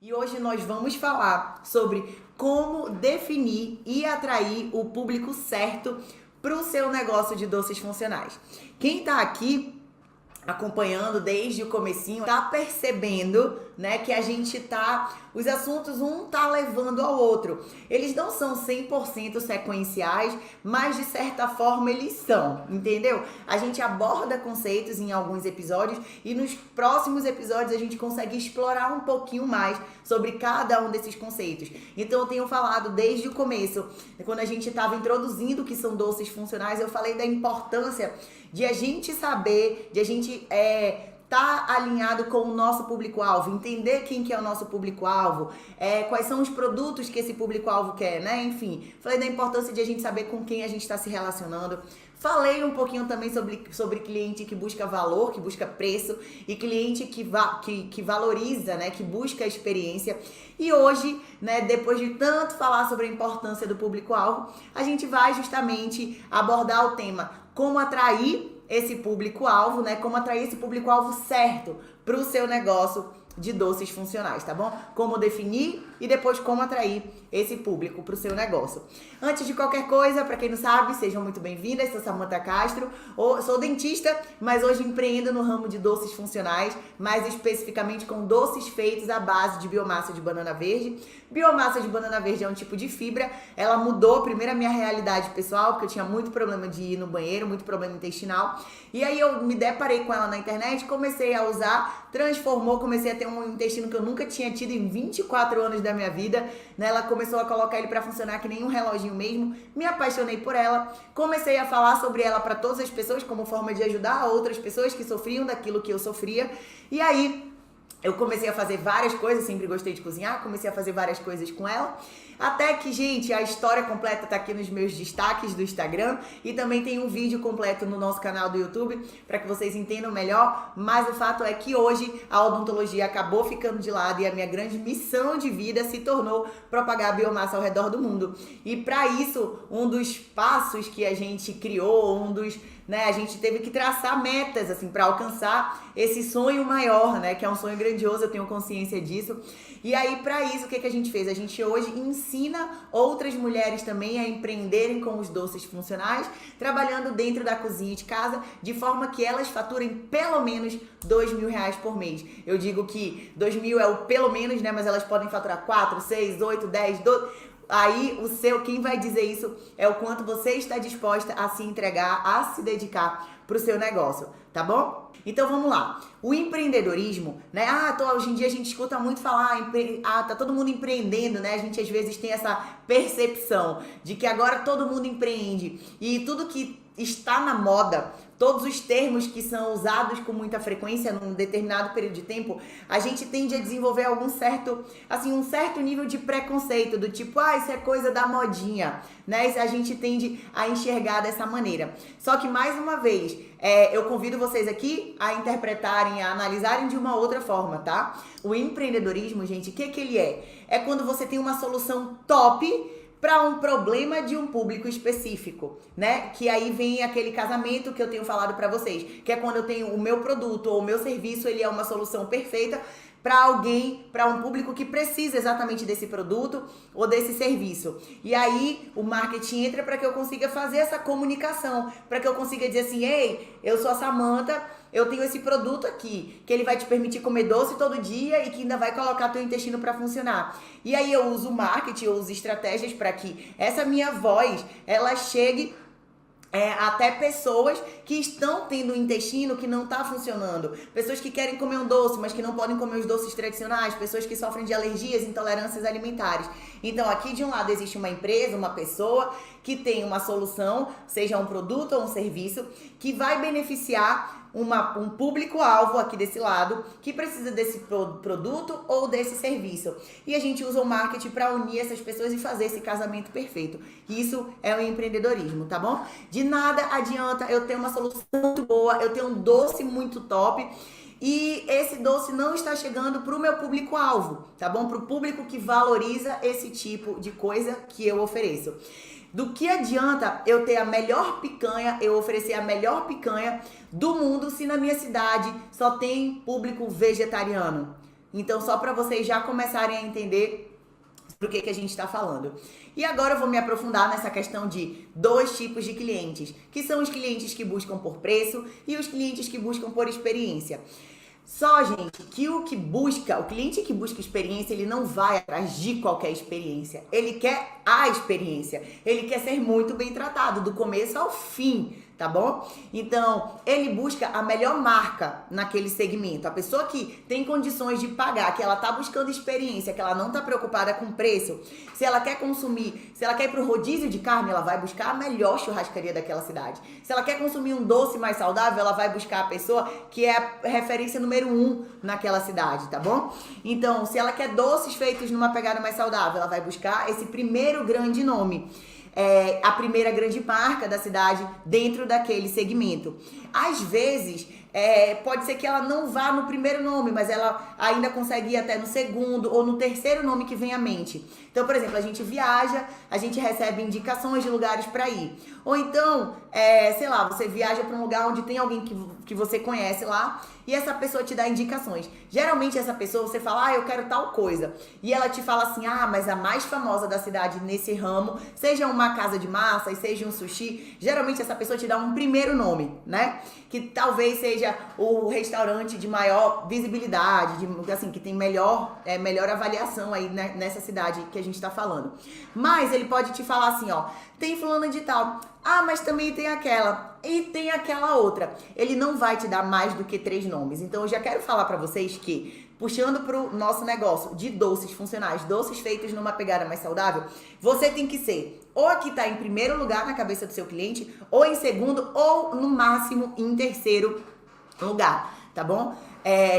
E hoje nós vamos falar sobre como definir e atrair o público certo para o seu negócio de doces funcionais. Quem está aqui acompanhando desde o comecinho, tá percebendo, né, que a gente os assuntos um tá levando ao outro. Eles não são 100% sequenciais, mas de certa forma eles são, entendeu? A gente aborda conceitos em alguns episódios e nos próximos episódios a gente consegue explorar um pouquinho mais sobre cada um desses conceitos. Então eu tenho falado desde o começo, quando a gente estava introduzindo o que são doces funcionais, eu falei da importância de a gente saber, de a gente tá alinhado com o nosso público-alvo, entender quem que é o nosso público-alvo, quais são os produtos que esse público-alvo quer, né? Enfim, falei da importância de a gente saber com quem a gente está se relacionando. Falei um pouquinho também sobre cliente que busca valor, que busca preço, e cliente que valoriza, né? Que busca experiência. E hoje, né, depois de tanto falar sobre a importância do público-alvo, a gente vai justamente abordar o tema como atrair esse público-alvo, né? Como atrair esse público-alvo certo para o seu negócio de doces funcionais, tá bom? Como definir e depois como atrair esse público para o seu negócio. Antes de qualquer coisa, para quem não sabe, sejam muito bem-vindas. Sou Samantha Castro, sou dentista, mas hoje empreendo no ramo de doces funcionais, mais especificamente com doces feitos à base de biomassa de banana verde. Biomassa de banana verde é um tipo de fibra, ela mudou primeiro a minha realidade pessoal, porque eu tinha muito problema de ir no banheiro, muito problema intestinal, e aí eu me deparei com ela na internet, comecei a usar, transformou, comecei a ter um intestino que eu nunca tinha tido em 24 anos da minha vida, né? Ela começou a colocar ele para funcionar que nem um reloginho mesmo, me apaixonei por ela, comecei a falar sobre ela para todas as pessoas como forma de ajudar outras pessoas que sofriam daquilo que eu sofria, e aí eu comecei a fazer várias coisas, sempre gostei de cozinhar, comecei a fazer várias coisas com ela, até que, gente, a história completa tá aqui nos meus destaques do Instagram e também tem um vídeo completo no nosso canal do YouTube para que vocês entendam melhor, mas o fato é que hoje a odontologia acabou ficando de lado e a minha grande missão de vida se tornou propagar a biomassa ao redor do mundo. E para isso, um dos passos que a gente criou, a gente teve que traçar metas, assim, para alcançar esse sonho maior, né, que é um sonho grandioso, eu tenho consciência disso. E aí, para isso, o que a gente fez? A gente hoje ensina outras mulheres também a empreenderem com os doces funcionais, trabalhando dentro da cozinha de casa, de forma que elas faturem pelo menos R$2.000 por mês. Eu digo que 2.000 é o pelo menos, né, mas elas podem faturar 4, 6, 8, 10, 12... Aí, quem vai dizer isso é o quanto você está disposta a se entregar, a se dedicar para o seu negócio, tá bom? Então vamos lá. O empreendedorismo, né? Hoje em dia a gente escuta muito falar, tá todo mundo empreendendo, né? A gente às vezes tem essa percepção de que agora todo mundo empreende e tudo que está na moda, todos os termos que são usados com muita frequência num determinado período de tempo, a gente tende a desenvolver um certo nível de preconceito, do tipo, isso é coisa da modinha, né? A gente tende a enxergar dessa maneira. Só que, mais uma vez, eu convido vocês aqui a interpretarem, a analisarem de uma outra forma, tá? O empreendedorismo, gente, o que ele é? É quando você tem uma solução top para um problema de um público específico, né? Que aí vem aquele casamento que eu tenho falado para vocês, que é quando eu tenho o meu produto ou o meu serviço, ele é uma solução perfeita para alguém, para um público que precisa exatamente desse produto ou desse serviço. E aí o marketing entra para que eu consiga fazer essa comunicação, para que eu consiga dizer assim, ei, eu sou a Samantha, eu tenho esse produto aqui, que ele vai te permitir comer doce todo dia e que ainda vai colocar teu intestino para funcionar. E aí eu uso marketing, eu uso estratégias para que essa minha voz, ela chegue até pessoas que estão tendo um intestino que não está funcionando, pessoas que querem comer um doce, mas que não podem comer os doces tradicionais, pessoas que sofrem de alergias, intolerâncias alimentares. Então aqui de um lado existe uma empresa, uma pessoa que tem uma solução, seja um produto ou um serviço, que vai beneficiar um público-alvo aqui desse lado que precisa desse produto ou desse serviço. E a gente usa o marketing para unir essas pessoas e fazer esse casamento perfeito. Isso é o empreendedorismo, tá bom? De nada adianta eu ter uma solução muito boa, eu ter um doce muito top e esse doce não está chegando para o meu público-alvo, tá bom? Para o público que valoriza esse tipo de coisa que eu ofereço. Do que adianta eu ter a melhor picanha, eu oferecer a melhor picanha do mundo se na minha cidade só tem público vegetariano? Então, só para vocês já começarem a entender do que a gente está falando. E agora eu vou me aprofundar nessa questão de dois tipos de clientes, que são os clientes que buscam por preço e os clientes que buscam por experiência. Só, gente, que o cliente que busca experiência, ele não vai atrás de qualquer experiência. Ele quer a experiência. Ele quer ser muito bem tratado, do começo ao fim, tá bom? Então, ele busca a melhor marca naquele segmento. A pessoa que tem condições de pagar, que ela tá buscando experiência, que ela não tá preocupada com preço. Se ela quer consumir, se ela quer ir pro rodízio de carne, ela vai buscar a melhor churrascaria daquela cidade. Se ela quer consumir um doce mais saudável, ela vai buscar a pessoa que é a referência número 1 naquela cidade, tá bom? Então, se ela quer doces feitos numa pegada mais saudável, ela vai buscar esse primeiro grande nome. A primeira grande marca da cidade dentro daquele segmento. Às vezes, pode ser que ela não vá no primeiro nome, mas ela ainda consegue ir até no segundo ou no terceiro nome que vem à mente. Então, por exemplo, a gente viaja, a gente recebe indicações de lugares para ir. Ou então, sei lá, você viaja para um lugar onde tem alguém que você conhece lá e essa pessoa te dá indicações. Geralmente essa pessoa, você fala, eu quero tal coisa. E ela te fala assim, mas a mais famosa da cidade nesse ramo, seja uma casa de massas, seja um sushi, geralmente essa pessoa te dá um primeiro nome, né? Que talvez seja o restaurante de maior visibilidade, assim, que tem melhor avaliação aí, né, nessa cidade que a gente tá falando. Mas ele pode te falar assim, tem fulana de tal. Mas também tem aquela. E tem aquela outra. Ele não vai te dar mais do que 3 nomes. Então, eu já quero falar pra vocês que, puxando pro nosso negócio de doces funcionais, doces feitos numa pegada mais saudável, você tem que ser ou a que tá em primeiro lugar na cabeça do seu cliente, ou em segundo, ou no máximo em terceiro lugar, tá bom?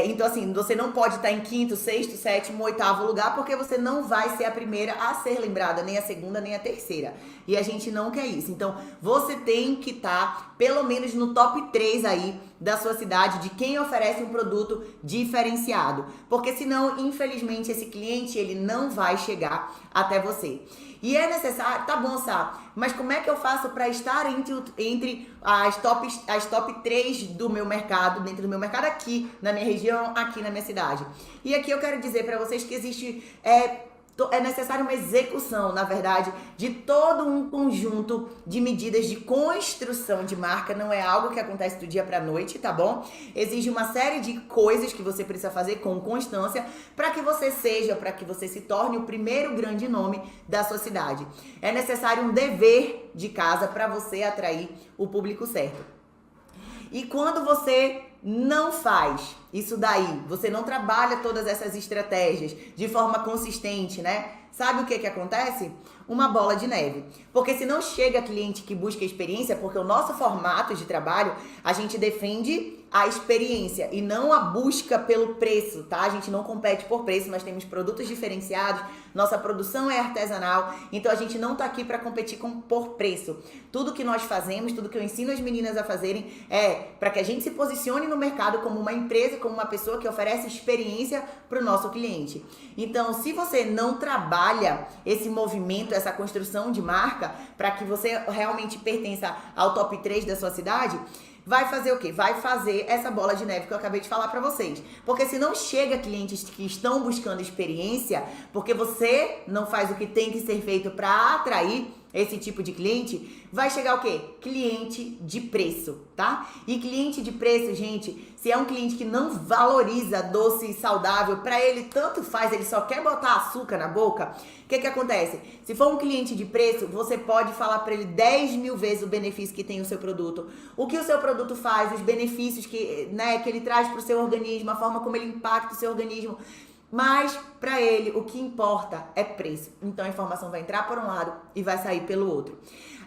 Então, assim, você não pode estar em quinto, sexto, sétimo, oitavo lugar, porque você não vai ser a primeira a ser lembrada, nem a segunda, nem a terceira. E a gente não quer isso. Então, você tem que estar, pelo menos, no top 3 aí da sua cidade, de quem oferece um produto diferenciado. Porque senão, infelizmente, esse cliente, ele não vai chegar até você. E é necessário, tá bom, Sá, mas como é que eu faço para estar entre as top 3 do meu mercado, dentro do meu mercado aqui, na minha região, aqui na minha cidade? E aqui eu quero dizer para vocês que existe... É necessária uma execução, na verdade, de todo um conjunto de medidas de construção de marca. Não é algo que acontece do dia para a noite, tá bom? Exige uma série de coisas que você precisa fazer com constância para que você se torne o primeiro grande nome da sua cidade. É necessário um dever de casa para você atrair o público certo. E quando você não faz isso daí, você não trabalha todas essas estratégias de forma consistente, né? Sabe o que acontece? Uma bola de neve. Porque se não chega cliente que busca experiência, porque o nosso formato de trabalho, a gente defende a experiência e não a busca pelo preço, tá? A gente não compete por preço, nós temos produtos diferenciados, nossa produção é artesanal, então a gente não tá aqui para competir por preço. Tudo que nós fazemos, tudo que eu ensino as meninas a fazerem é para que a gente se posicione no mercado como uma empresa, como uma pessoa que oferece experiência para o nosso cliente. Então, se você não trabalha esse movimento, essa construção de marca, para que você realmente pertença ao top 3 da sua cidade, vai fazer o quê? Vai fazer essa bola de neve que eu acabei de falar pra vocês. Porque se não chega clientes que estão buscando experiência, porque você não faz o que tem que ser feito para atrair esse tipo de cliente, vai chegar o quê? Cliente de preço, tá? E cliente de preço, gente, se é um cliente que não valoriza doce saudável, pra ele tanto faz, ele só quer botar açúcar na boca, o que acontece? Se for um cliente de preço, você pode falar pra ele 10 mil vezes o benefício que tem o seu produto, o que o seu produto faz, os benefícios que ele traz pro seu organismo, a forma como ele impacta o seu organismo. Mas, para ele, o que importa é preço. Então, a informação vai entrar por um lado e vai sair pelo outro.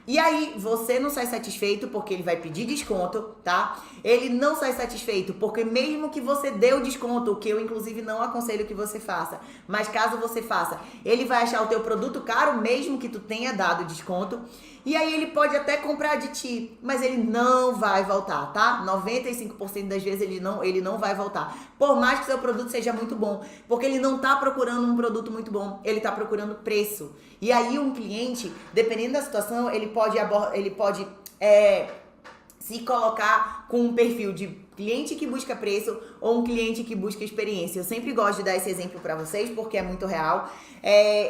E aí, você não sai satisfeito porque ele vai pedir desconto, tá? Ele não sai satisfeito porque mesmo que você dê o desconto, o que eu, inclusive, não aconselho que você faça, mas caso você faça, ele vai achar o teu produto caro mesmo que tu tenha dado desconto. E aí, ele pode até comprar de ti, mas ele não vai voltar, tá? 95% das vezes ele não vai voltar. Por mais que seu produto seja muito bom, porque ele não tá procurando um produto muito bom, ele tá procurando preço. E aí, um cliente, dependendo da situação, ele pode se colocar com um perfil de cliente que busca preço ou um cliente que busca experiência. Eu sempre gosto de dar esse exemplo para vocês porque é muito real.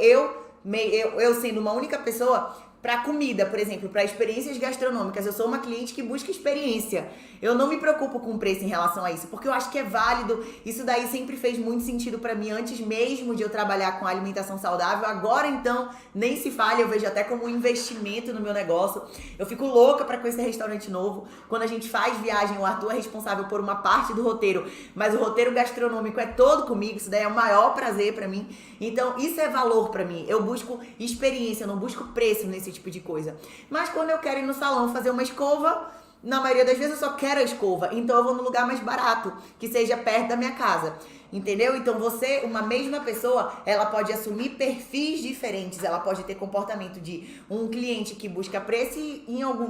Eu sendo uma única pessoa, para comida, por exemplo, para experiências gastronômicas, eu sou uma cliente que busca experiência. Eu não me preocupo com o preço em relação a isso, porque eu acho que é válido. Isso daí sempre fez muito sentido para mim antes mesmo de eu trabalhar com alimentação saudável. Agora, então, nem se fale, eu vejo até como um investimento no meu negócio. Eu fico louca para conhecer restaurante novo. Quando a gente faz viagem, o Arthur é responsável por uma parte do roteiro, mas o roteiro gastronômico é todo comigo. Isso daí é o maior prazer para mim. Então, isso é valor para mim. Eu busco experiência, eu não busco preço nesse tipo de coisa. Mas quando eu quero ir no salão fazer uma escova, na maioria das vezes eu só quero a escova, então eu vou no lugar mais barato, que seja perto da minha casa, entendeu? Então você, uma mesma pessoa, ela pode assumir perfis diferentes, ela pode ter comportamento de um cliente que busca preço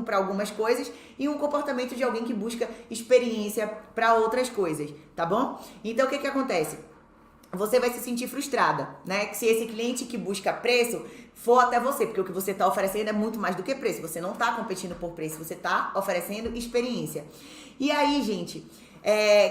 para algumas coisas e um comportamento de alguém que busca experiência para outras coisas, tá bom? Então o que acontece? Você vai se sentir frustrada, né? Que se esse cliente que busca preço for até você, porque o que você está oferecendo é muito mais do que preço. Você não está competindo por preço, você está oferecendo experiência. E aí, gente,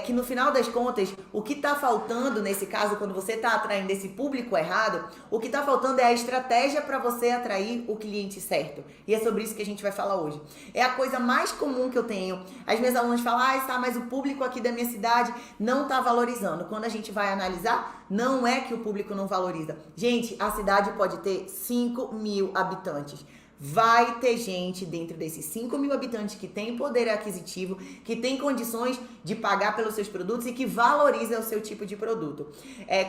que no final das contas, o que está faltando nesse caso, quando você está atraindo esse público errado, o que está faltando é a estratégia para você atrair o cliente certo. E é sobre isso que a gente vai falar hoje. É a coisa mais comum que eu tenho. As minhas alunas falam, mas o público aqui da minha cidade não está valorizando. Quando a gente vai analisar, não é que o público não valoriza. Gente, a cidade pode ter 5.000 habitantes. Vai ter gente dentro desses 5.000 habitantes que tem poder aquisitivo, que tem condições de pagar pelos seus produtos e que valoriza o seu tipo de produto.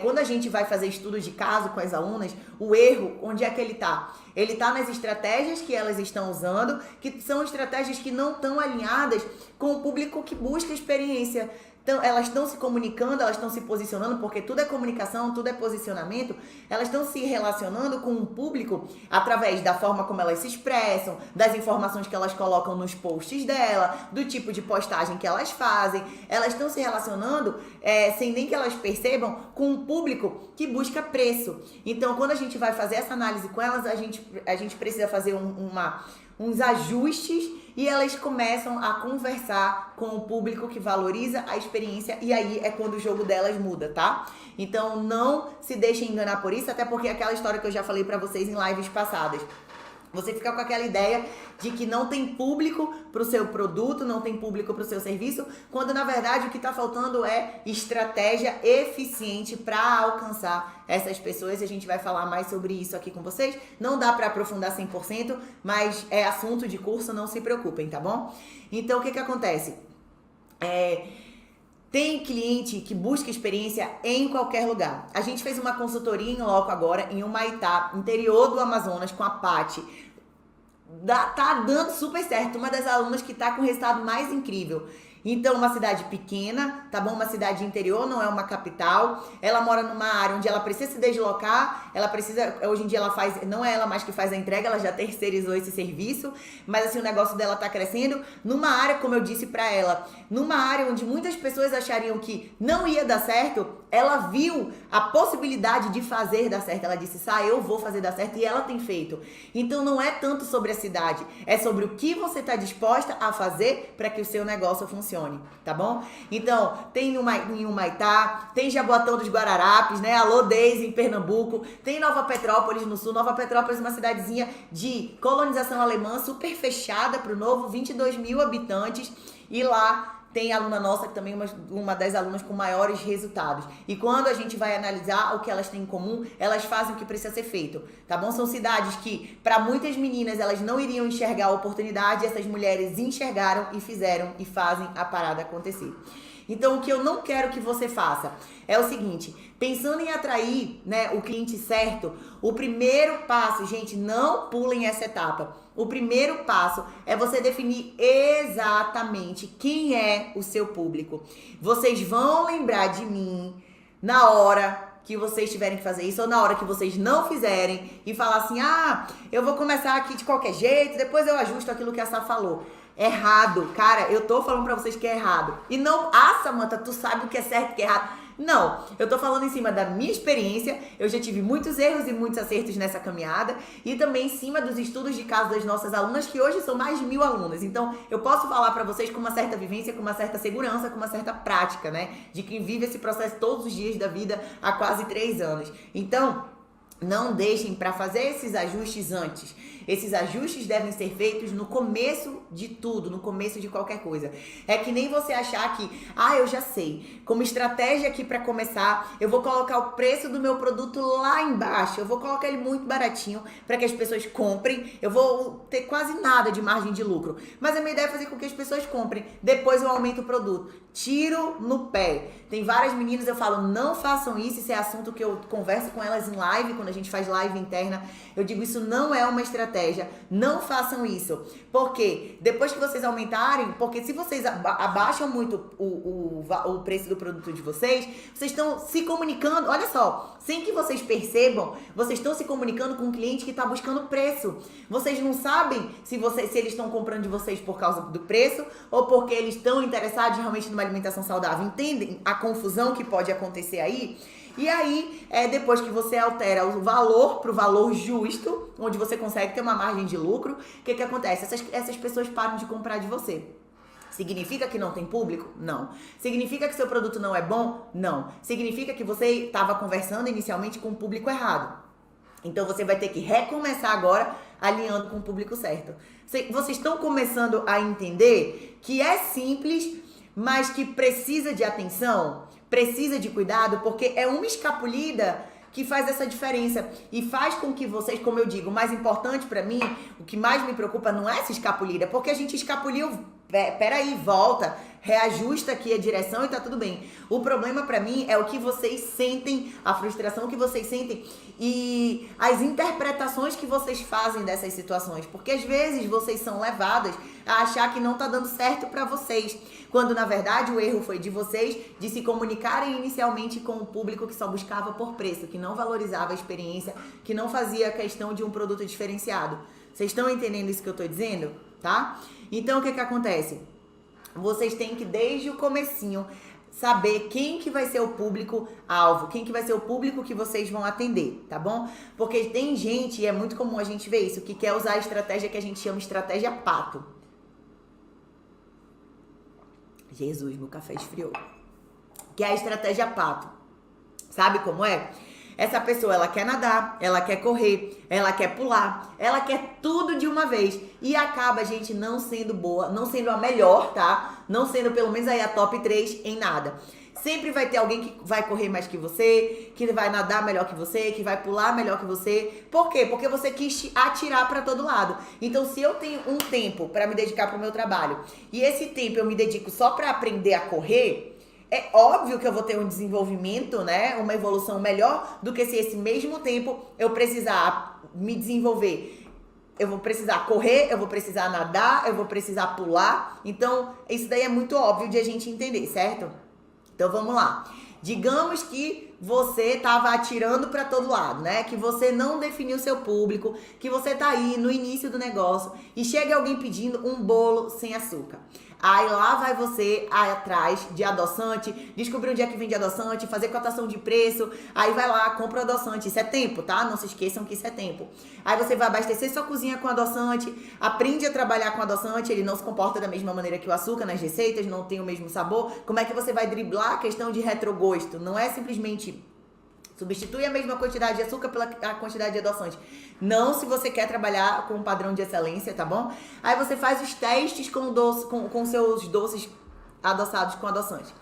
Quando a gente vai fazer estudos de caso com as alunas, o erro, onde é que ele tá? Ele tá nas estratégias que elas estão usando, que são estratégias que não estão alinhadas com o público que busca experiência. Então, elas estão se comunicando, elas estão se posicionando, porque tudo é comunicação, tudo é posicionamento. Elas estão se relacionando com o público através da forma como elas se expressam, das informações que elas colocam nos posts dela, do tipo de postagem que elas fazem. Elas estão se relacionando, sem nem que elas percebam, com um público que busca preço. Então, quando a gente vai fazer essa análise com elas, a gente precisa fazer uns ajustes e elas começam a conversar com o público que valoriza a experiência e aí é quando o jogo delas muda, tá? Então não se deixem enganar por isso, até porque é aquela história que eu já falei pra vocês em lives passadas. Você fica com aquela ideia de que não tem público para o seu produto, não tem público para o seu serviço, quando na verdade o que está faltando é estratégia eficiente para alcançar essas pessoas. A gente vai falar mais sobre isso aqui com vocês. Não dá para aprofundar 100%, mas é assunto de curso, não se preocupem, tá bom? Então o que acontece? Tem cliente que busca experiência em qualquer lugar. A gente fez uma consultoria em loco agora, em Humaitá, interior do Amazonas, com a Paty. Tá dando super certo. Uma das alunas que tá com o resultado mais incrível. Então, uma cidade pequena, tá bom? Uma cidade interior, não é uma capital. Ela mora numa área onde ela precisa se deslocar. Hoje em dia ela faz, não é ela mais que faz a entrega, ela já terceirizou esse serviço. Mas assim, o negócio dela tá crescendo. Numa área, como eu disse pra ela, numa área onde muitas pessoas achariam que não ia dar certo, ela viu a possibilidade de fazer dar certo. Ela disse, eu vou fazer dar certo, e ela tem feito. Então não é tanto sobre a cidade, é sobre o que você está disposta a fazer para que o seu negócio funcione, tá bom? Então, tem em Humaitá, tem Jaboatão dos Guararapes, né? Alô Deise em Pernambuco, tem Nova Petrópolis no sul. Nova Petrópolis é uma cidadezinha de colonização alemã, super fechada para o novo, 22.000 habitantes, e lá tem aluna nossa, que também é uma das alunas com maiores resultados. E quando a gente vai analisar o que elas têm em comum, elas fazem o que precisa ser feito, tá bom? São cidades que, para muitas meninas, elas não iriam enxergar a oportunidade, essas mulheres enxergaram e fizeram e fazem a parada acontecer. Então, o que eu não quero que você faça é o seguinte, pensando em atrair, né, o cliente certo, o primeiro passo, gente, não pulem essa etapa. O primeiro passo é você definir exatamente quem é o seu público. Vocês vão lembrar de mim na hora que vocês tiverem que fazer isso ou na hora que vocês não fizerem e falar assim, eu vou começar aqui de qualquer jeito, depois eu ajusto aquilo que a Sá falou. Errado, cara, eu tô falando pra vocês que é errado. E não, Samantha, tu sabe o que é certo e o que é errado. Não, eu tô falando em cima da minha experiência, eu já tive muitos erros e muitos acertos nessa caminhada e também em cima dos estudos de caso das nossas alunas, que hoje são mais de 1000 alunas. Então, eu posso falar pra vocês com uma certa vivência, com uma certa segurança, com uma certa prática, né? De quem vive esse processo todos os dias da vida há quase 3 anos. Então, não deixem para fazer esses ajustes antes. Esses ajustes devem ser feitos no começo de tudo, no começo de qualquer coisa. É que nem você achar que, eu já sei, como estratégia aqui para começar, eu vou colocar o preço do meu produto lá embaixo, eu vou colocar ele muito baratinho para que as pessoas comprem, eu vou ter quase nada de margem de lucro. Mas a minha ideia é fazer com que as pessoas comprem, depois eu aumento o produto. Tiro no pé. Tem várias meninas, eu falo, não façam isso é assunto que eu converso com elas em live, quando a gente faz live interna, eu digo, isso não é uma estratégia, não façam isso. Porque depois que vocês aumentarem, porque se vocês abaixam muito o preço do produto de vocês estão se comunicando, olha só, sem que vocês percebam, vocês estão se comunicando com um cliente que está buscando preço. Vocês não sabem se eles estão comprando de vocês por causa do preço ou porque eles estão interessados realmente numa alimentação saudável. Entendem a confusão que pode acontecer aí? E aí, depois que você altera o valor para o valor justo, onde você consegue ter uma margem de lucro, o que acontece? Essas pessoas param de comprar de você. Significa que não tem público? Não. Significa que seu produto não é bom? Não. Significa que você estava conversando inicialmente com o público errado. Então você vai ter que recomeçar agora alinhando com o público certo. Vocês estão começando a entender que é simples, mas que precisa de atenção? Precisa de cuidado, porque é uma escapulida que faz essa diferença e faz com que vocês, como eu digo, o mais importante pra mim, o que mais me preocupa não é essa escapulida, porque a gente escapuliu, peraí, volta, reajusta aqui a direção e tá tudo bem. O problema pra mim é o que vocês sentem, a frustração que vocês sentem e as interpretações que vocês fazem dessas situações, porque às vezes vocês são levadas a achar que não tá dando certo pra vocês, quando na verdade o erro foi de vocês de se comunicarem inicialmente com o público que só buscava por preço, que não valorizava a experiência, que não fazia questão de um produto diferenciado. Vocês estão entendendo isso que eu tô dizendo? Tá? Então o que acontece? Vocês têm que desde o comecinho saber quem que vai ser o público-alvo, quem que vai ser o público que vocês vão atender, tá bom? Porque tem gente, e é muito comum a gente ver isso, que quer usar a estratégia que a gente chama estratégia pato. Jesus, meu café esfriou. Que é a estratégia pato. Sabe como é? Essa pessoa, ela quer nadar, ela quer correr, ela quer pular, ela quer tudo de uma vez. E acaba, gente, não sendo boa, não sendo a melhor, tá? Não sendo pelo menos aí a top 3 em nada. Sempre vai ter alguém que vai correr mais que você, que vai nadar melhor que você, que vai pular melhor que você. Por quê? Porque você quis atirar para todo lado. Então, se eu tenho um tempo para me dedicar pro meu trabalho e esse tempo eu me dedico só para aprender a correr, é óbvio que eu vou ter um desenvolvimento, né? Uma evolução melhor do que se esse mesmo tempo eu precisar me desenvolver. Eu vou precisar correr, eu vou precisar nadar, eu vou precisar pular. Então, isso daí é muito óbvio de a gente entender, certo? Então, vamos lá. Digamos que você estava atirando para todo lado, né? Que você não definiu seu público, que você tá aí no início do negócio e chega alguém pedindo um bolo sem açúcar. Aí lá vai você atrás de adoçante, descobrir onde é que vende adoçante, fazer cotação de preço, aí vai lá, compra o adoçante. Isso é tempo, tá? Não se esqueçam que isso é tempo. Aí você vai abastecer sua cozinha com adoçante, aprende a trabalhar com adoçante, ele não se comporta da mesma maneira que o açúcar nas receitas, não tem o mesmo sabor. Como é que você vai driblar a questão de retrogosto? Não é simplesmente substitui a mesma quantidade de açúcar pela quantidade de adoçante. Não se você quer trabalhar com um padrão de excelência, tá bom? Aí você faz os testes com seus doces adoçados com adoçante.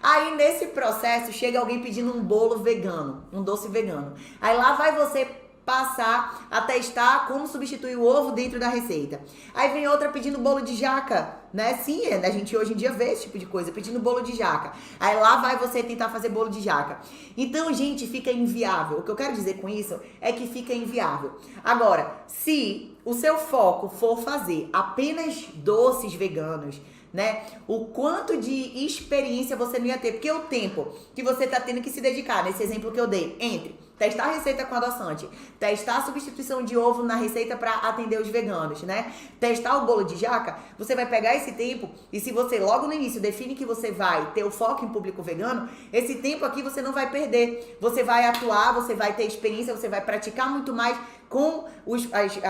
Aí nesse processo chega alguém pedindo um bolo vegano, um doce vegano. Aí lá vai você passar a testar como substituir o ovo dentro da receita. Aí vem outra pedindo bolo de jaca, né? Sim, a gente hoje em dia vê esse tipo de coisa, pedindo bolo de jaca. Aí lá vai você tentar fazer bolo de jaca. Então, gente, fica inviável. O que eu quero dizer com isso é que fica inviável. Agora, se o seu foco for fazer apenas doces veganos, né? O quanto de experiência você não ia ter. Porque o tempo que você tá tendo que se dedicar, nesse exemplo que eu dei, entre testar a receita com adoçante, testar a substituição de ovo na receita para atender os veganos, né? Testar o bolo de jaca, você vai pegar esse tempo e se você logo no início define que você vai ter o foco em público vegano, esse tempo aqui você não vai perder. Você vai atuar, você vai ter experiência, você vai praticar muito mais com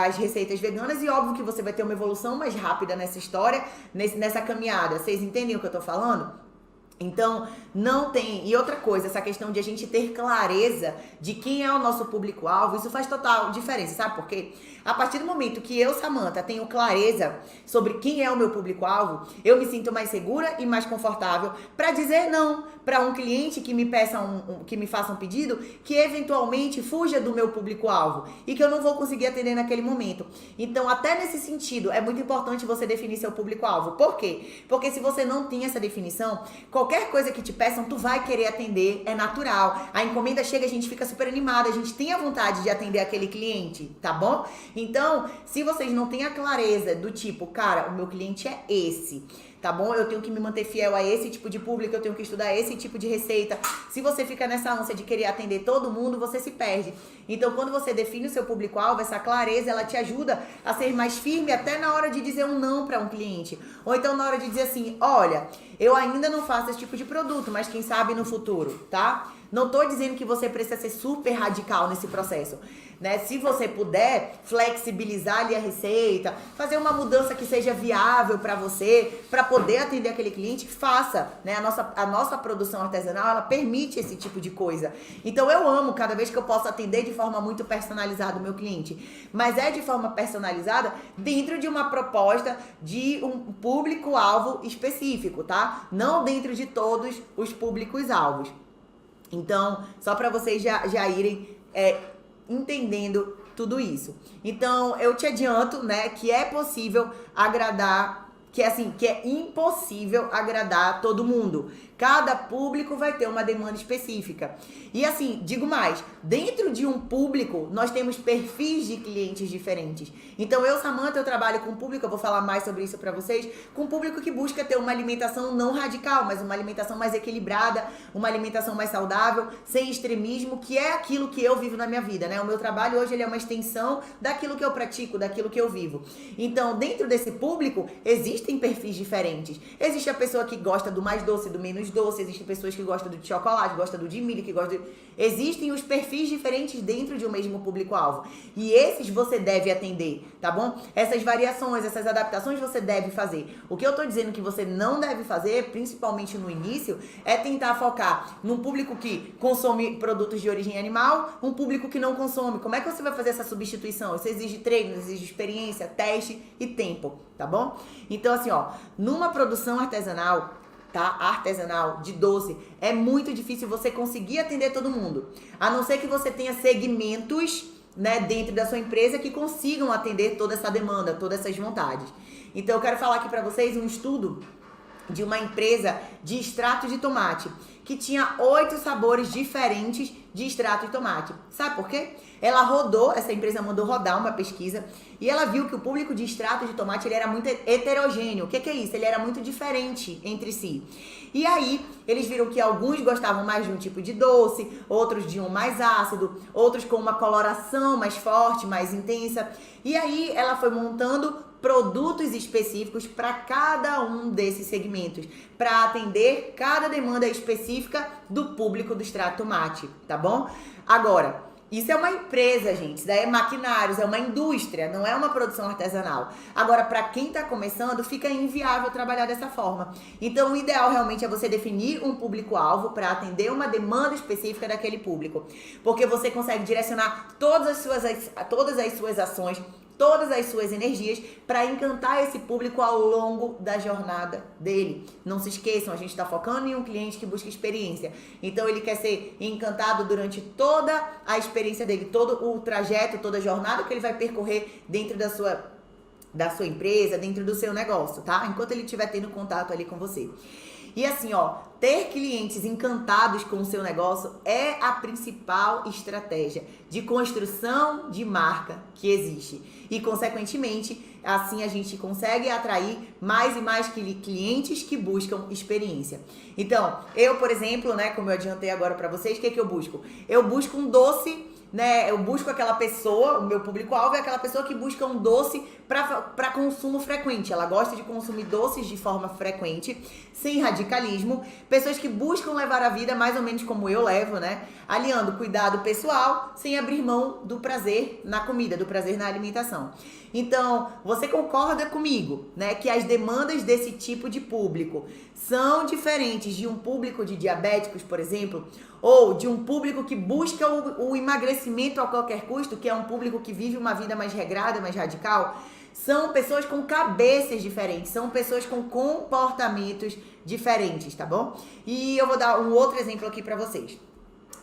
as receitas veganas e óbvio que você vai ter uma evolução mais rápida nessa história, nessa caminhada. Vocês entendem o que eu tô falando? Então, não tem... E outra coisa, essa questão de a gente ter clareza de quem é o nosso público-alvo, isso faz total diferença, sabe por quê? A partir do momento que eu, Samantha, tenho clareza sobre quem é o meu público-alvo, eu me sinto mais segura e mais confortável para dizer não para um cliente que me peça que me faça um pedido que eventualmente fuja do meu público-alvo e que eu não vou conseguir atender naquele momento. Então, até nesse sentido, é muito importante você definir seu público-alvo. Por quê? Porque se você não tem essa definição, qualquer coisa que te peçam, tu vai querer atender, é natural. A encomenda chega, a gente fica super animada, a gente tem a vontade de atender aquele cliente, tá bom? Então, se vocês não têm a clareza do tipo, cara, o meu cliente é esse, tá bom? Eu tenho que me manter fiel a esse tipo de público, eu tenho que estudar esse tipo de receita. Se você fica nessa ânsia de querer atender todo mundo, você se perde. Então, quando você define o seu público-alvo, essa clareza, ela te ajuda a ser mais firme até na hora de dizer um não para um cliente. Ou então na hora de dizer assim, olha, eu ainda não faço esse tipo de produto, mas quem sabe no futuro, tá? Não tô dizendo que você precisa ser super radical nesse processo, né? Se você puder flexibilizar ali a receita, fazer uma mudança que seja viável para você, para poder atender aquele cliente, faça, né? A nossa produção artesanal, ela permite esse tipo de coisa. Então eu amo cada vez que eu posso atender de forma muito personalizada o meu cliente, mas é de forma personalizada dentro de uma proposta de um público-alvo específico, tá? Não dentro de todos os públicos-alvos. Então, só para vocês já irem entendendo tudo isso. Então, eu te adianto, né, que é possível agradar, que é impossível agradar todo mundo. Cada público vai ter uma demanda específica. E assim, digo mais, dentro de um público, nós temos perfis de clientes diferentes. Então eu, Samantha, eu trabalho com público, eu vou falar mais sobre isso pra vocês, com um público que busca ter uma alimentação não radical, mas uma alimentação mais equilibrada, uma alimentação mais saudável, sem extremismo, que é aquilo que eu vivo na minha vida, né? O meu trabalho hoje ele é uma extensão daquilo que eu pratico, daquilo que eu vivo. Então, dentro desse público, existem perfis diferentes. Existe a pessoa que gosta do mais doce, do menos doce, existem pessoas que gostam do de chocolate, gostam do de milho, que gostam de... Existem os perfis diferentes dentro de um mesmo público-alvo. E esses você deve atender, tá bom? Essas variações, essas adaptações você deve fazer. O que eu tô dizendo que você não deve fazer, principalmente no início, é tentar focar num público que consome produtos de origem animal, um público que não consome. Como é que você vai fazer essa substituição? Isso exige treino, exige experiência, teste e tempo, tá bom? Então, assim, ó, numa produção artesanal, tá? Artesanal, de doce, é muito difícil você conseguir atender todo mundo. A não ser que você tenha segmentos, né, dentro da sua empresa que consigam atender toda essa demanda, todas essas vontades. Então eu quero falar aqui para vocês um estudo de uma empresa de extrato de tomate, que tinha 8 sabores diferentes de extrato de tomate. Sabe por quê? Ela rodou, essa empresa mandou rodar uma pesquisa e ela viu que o público de extrato de tomate ele era muito heterogêneo. O que é isso? Ele era muito diferente entre si. E aí, eles viram que alguns gostavam mais de um tipo de doce, outros de um mais ácido, outros com uma coloração mais forte, mais intensa. E aí, ela foi montando produtos específicos para cada um desses segmentos, para atender cada demanda específica do público do extrato de tomate, tá bom? Agora, isso é uma empresa, gente, isso daí é maquinários, é uma indústria, não é uma produção artesanal. Agora, para quem está começando, fica inviável trabalhar dessa forma. Então, o ideal realmente é você definir um público-alvo para atender uma demanda específica daquele público, porque você consegue direcionar todas as suas ações, todas as suas energias para encantar esse público ao longo da jornada dele. Não se esqueçam, a gente está focando em um cliente que busca experiência. Então, ele quer ser encantado durante toda a experiência dele, todo o trajeto, toda a jornada que ele vai percorrer dentro da sua empresa, dentro do seu negócio, tá? Enquanto ele estiver tendo contato ali com você. E assim, ó, ter clientes encantados com o seu negócio é a principal estratégia de construção de marca que existe. E, consequentemente, assim a gente consegue atrair mais e mais clientes que buscam experiência. Então, eu, por exemplo, né, como eu adiantei agora para vocês, o que eu busco? Eu busco um doce, né? Eu busco aquela pessoa, o meu público-alvo é aquela pessoa que busca um doce para consumo frequente. Ela gosta de consumir doces de forma frequente, sem radicalismo. Pessoas que buscam levar a vida mais ou menos como eu levo, né? Aliando cuidado pessoal sem abrir mão do prazer na comida, do prazer na alimentação. Então, você concorda comigo, né, que as demandas desse tipo de público são diferentes de um público de diabéticos, por exemplo, ou de um público que busca o emagrecimento a qualquer custo, que é um público que vive uma vida mais regrada, mais radical? São pessoas com cabeças diferentes, são pessoas com comportamentos diferentes, tá bom? E eu vou dar um outro exemplo aqui pra vocês.